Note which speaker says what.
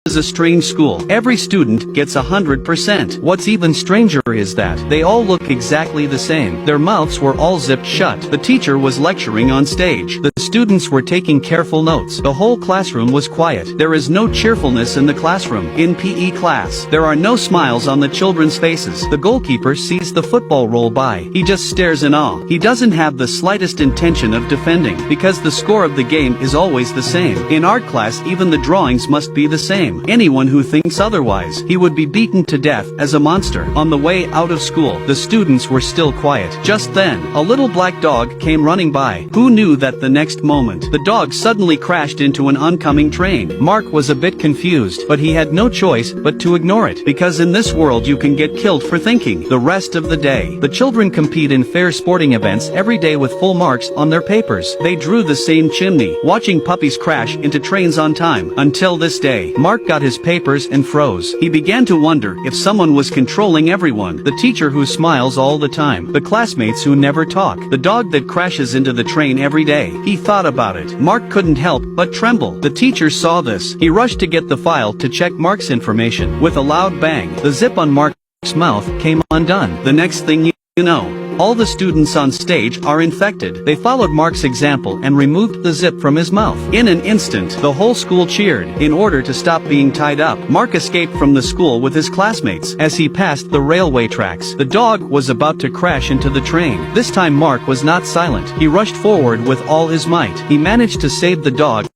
Speaker 1: is a strange school. Every student gets 100%. What's even stranger is that they all look exactly the same. Their mouths were all zipped shut. The teacher was lecturing on stage. The students were taking careful notes. The whole classroom was quiet. There is no cheerfulness in the classroom. In PE class, there are no smiles on the children's faces. The goalkeeper sees the football roll by. He just stares in awe. He doesn't have the slightest intention of defending, because the score of the game is always the same. In art class, even the drawings must be the same. Anyone who thinks otherwise, he would be beaten to death as a monster. On the way out of school, the students were still quiet. Just then, a little black dog came running by. Who knew that the next moment, the dog suddenly crashed into an oncoming train? Mark was a bit confused, but he had no choice but to ignore it, because in this world you can get killed for thinking. The rest of the day, the children compete in fair sporting events every day with full marks on their papers. They drew the same chimney, watching puppies crash into trains on time. Until this day, Mark got his papers and froze. He began to wonder if someone was controlling everyone. The teacher who smiles all the time. The classmates who never talk. The dog that crashes into the train every day. He thought about it. Mark couldn't help but tremble. The teacher saw this. He rushed to get the file to check Mark's information. With a loud bang, the zip on Mark's mouth came undone. The next thing you know, all the students on stage are infected. They followed Mark's example and removed the zip from his mouth. In an instant, the whole school cheered. In order to stop being tied up, Mark escaped from the school with his classmates. As he passed the railway tracks, the dog was about to crash into the train. This time Mark was not silent. He rushed forward with all his might. He managed to save the dog